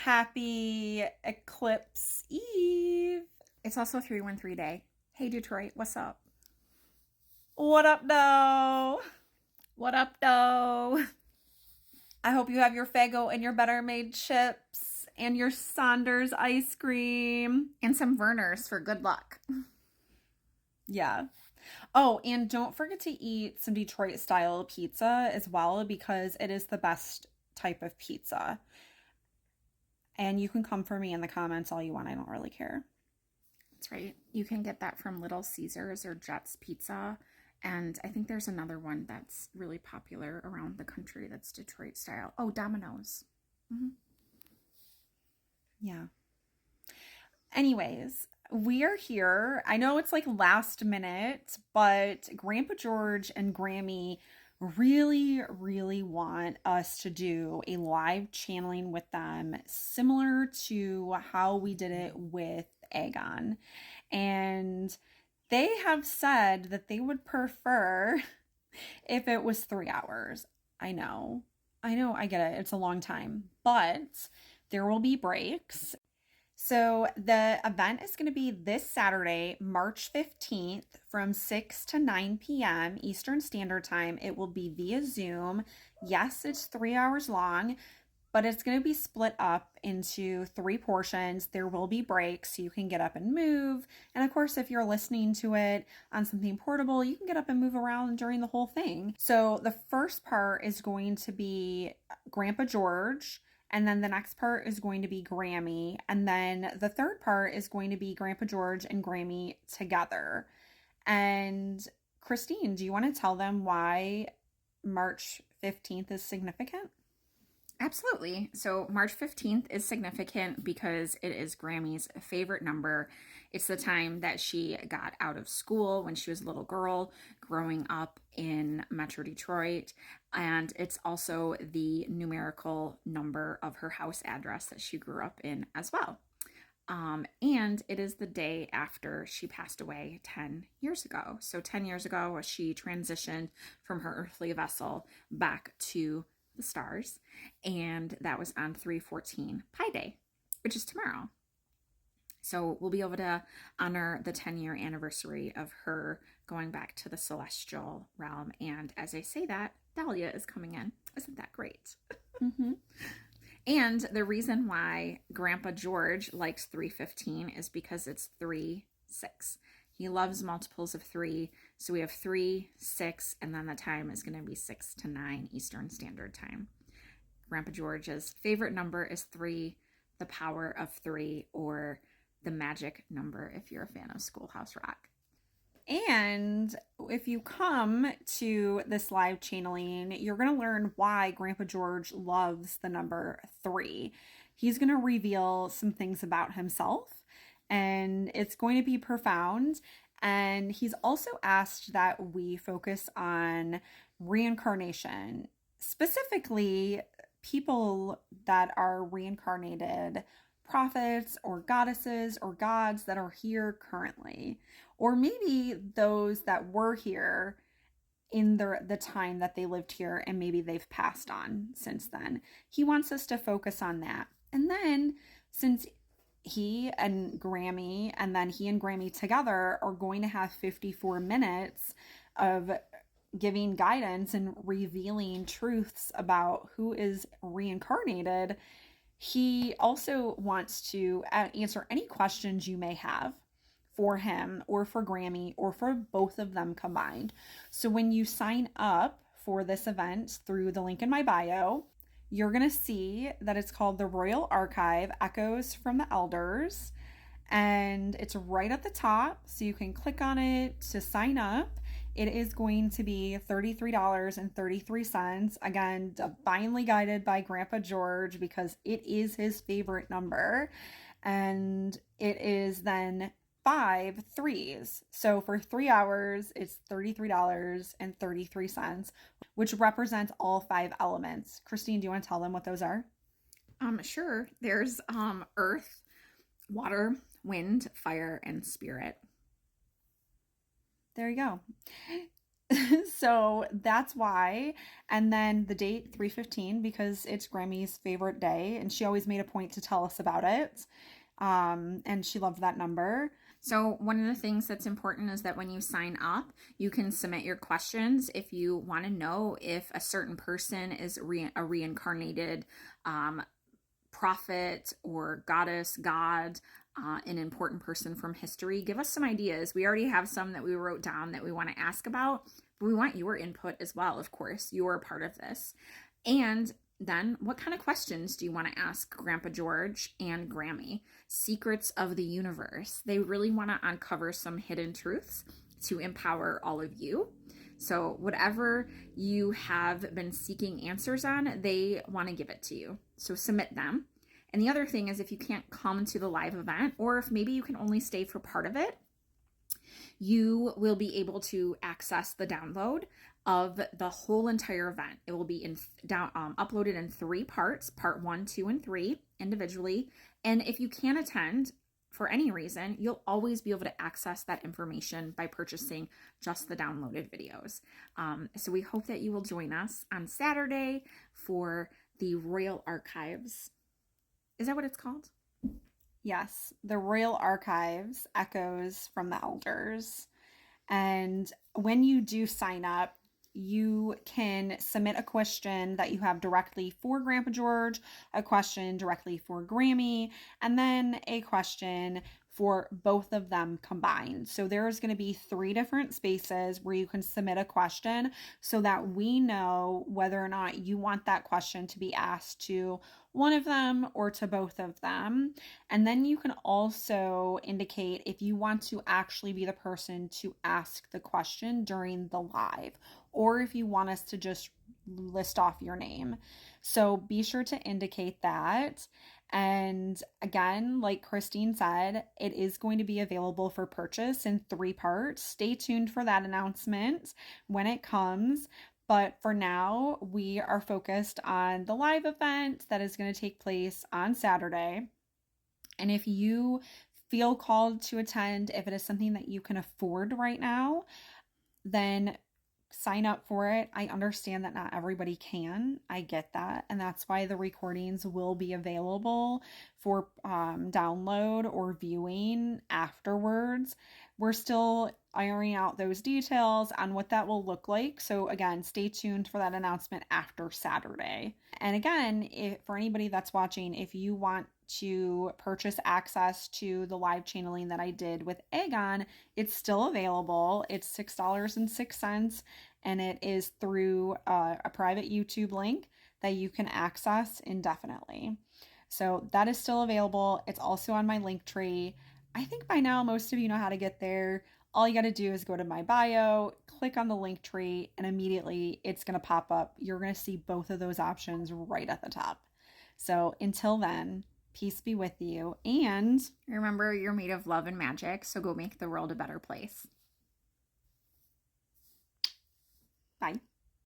Happy Eclipse Eve. It's also 313 day. Hey, Detroit, what's up? What up, though? What up, though? I hope you have your Faygo and your Better Made chips and your Saunders ice cream. And some Vernors for good luck. Yeah. Oh, and don't forget to eat some Detroit style pizza as well because it is the best type of pizza. And you can come for me in the comments all you want. I don't really care. That's right. You can get that from Little Caesars or Jets Pizza. And I think there's another one that's really popular around the country that's Detroit style. Oh, Domino's. Mm-hmm. Yeah. Anyways, we are here. I know it's like last minute, but Grandpa George and Grammy really want us to do a live channeling with them, similar to how we did it with Aegon. And they have said that they would prefer if it was 3 hours. I know, I get it. It's a long time, but there will be breaks. So the event is going to be this Saturday, March 15th from 6 to 9 p.m. Eastern Standard Time. It will be via Zoom. Yes, it's 3 hours long, but it's going to be split up into 3 portions. There will be breaks so you can get up and move. And of course, if you're listening to it on something portable, you can get up and move around during the whole thing. So the first part is going to be Grandpa George. And then the next part is going to be Grammy. And then the third part is going to be Grandpa George and Grammy together. And Christine, do you want to tell them why March 15th is significant? Absolutely. So March 15th is significant because it is Grammy's favorite number. It's the time that she got out of school when she was a little girl growing up in Metro Detroit. And it's also the numerical number of her house address that she grew up in as well. And it is the day after she passed away 10 years ago. So 10 years ago, she transitioned from her earthly vessel back to the stars, and that was on 314 Pi Day, which is tomorrow. So we'll be able to honor the 10-year anniversary of her going back to the celestial realm. And as I say that, Dahlia is coming in. Isn't that great? Mm-hmm. And the reason why Grandpa George likes 315 is because it's 3, 6. He loves multiples of 3. So we have 3, 6, and then the time is going to be 6 to 9 Eastern Standard Time. Grandpa George's favorite number is 3, the power of 3, or the magic number if you're a fan of Schoolhouse Rock. And if you come to this live channeling, you're going to learn why Grandpa George loves the number 3. He's going to reveal some things about himself, and it's going to be profound. And he's also asked that we focus on reincarnation, specifically people that are reincarnated prophets or goddesses or gods that are here currently, or maybe those that were here in the time that they lived here and maybe they've passed on since then. He wants us to focus on that. And then since he and Grammy together are going to have 54 minutes of giving guidance and revealing truths about who is reincarnated, he also wants to answer any questions you may have for him or for Grammy or for both of them combined. So when you sign up for this event through the link in my bio, you're going to see that it's called the Royal Archive Echoes from the Elders. And it's right at the top, so you can click on it to sign up. It is going to be $33.33. Again, divinely guided by Grandpa George because it is his favorite number. And it is then 5 3s. So for 3 hours, it's $33.33, which represents all 5 elements. Christine, do you want to tell them what those are? Sure. There's earth, water, wind, fire, and spirit. There you go. So that's why. And then the date 315 because it's Grammy's favorite day and she always made a point to tell us about it. And she loved that number. So, one of the things that's important is that when you sign up, you can submit your questions if you want to know if a certain person is a reincarnated prophet or goddess, god, an important person from history. Give us some ideas. We already have some that we wrote down that we want to ask about, but we want your input as well, of course. You're a part of this. And then, what kind of questions do you want to ask Grandpa George and Grammy? Secrets of the universe. They really want to uncover some hidden truths to empower all of you. So, whatever you have been seeking answers on, they want to give it to you. So, submit them. And the other thing is, if you can't come to the live event, or if maybe you can only stay for part of it, you will be able to access the download of the whole entire event. It will be uploaded in 3 parts, part 1, 2, and 3 individually. And if you can't attend for any reason, you'll always be able to access that information by purchasing just the downloaded videos. So we hope that you will join us on Saturday for the Royal Archives. Is that what it's called? Yes, the Royal Archives, Echoes from the Elders. And when you do sign up, you can submit a question that you have directly for Grandpa George, a question directly for Grammy, and then a question for both of them combined. So there's going to be 3 different spaces where you can submit a question so that we know whether or not you want that question to be asked to one of them or to both of them. And then you can also indicate if you want to actually be the person to ask the question during the live, or if you want us to just list off your name. So be sure to indicate that. And again, like Christine said, it is going to be available for purchase in 3 parts. Stay tuned for that announcement when it comes. But for now, we are focused on the live event that is going to take place on Saturday. And if you feel called to attend, if it is something that you can afford right now, then sign up for it. I understand that not everybody can. I get that. And that's why the recordings will be available for download or viewing afterwards. We're still ironing out those details on what that will look like. So again, stay tuned for that announcement after Saturday. And again, for anybody that's watching, if you want to purchase access to the live channeling that I did with Aegon, it's still available. It's $6.06, and it is through a private YouTube link that you can access indefinitely. So that is still available. It's also on my link tree. I think by now most of you know how to get there. All you got to do is go to my bio, click on the link tree, and immediately it's going to pop up. You're going to see both of those options right at the top. So until then, peace be with you. And remember, you're made of love and magic, so go make the world a better place. bye.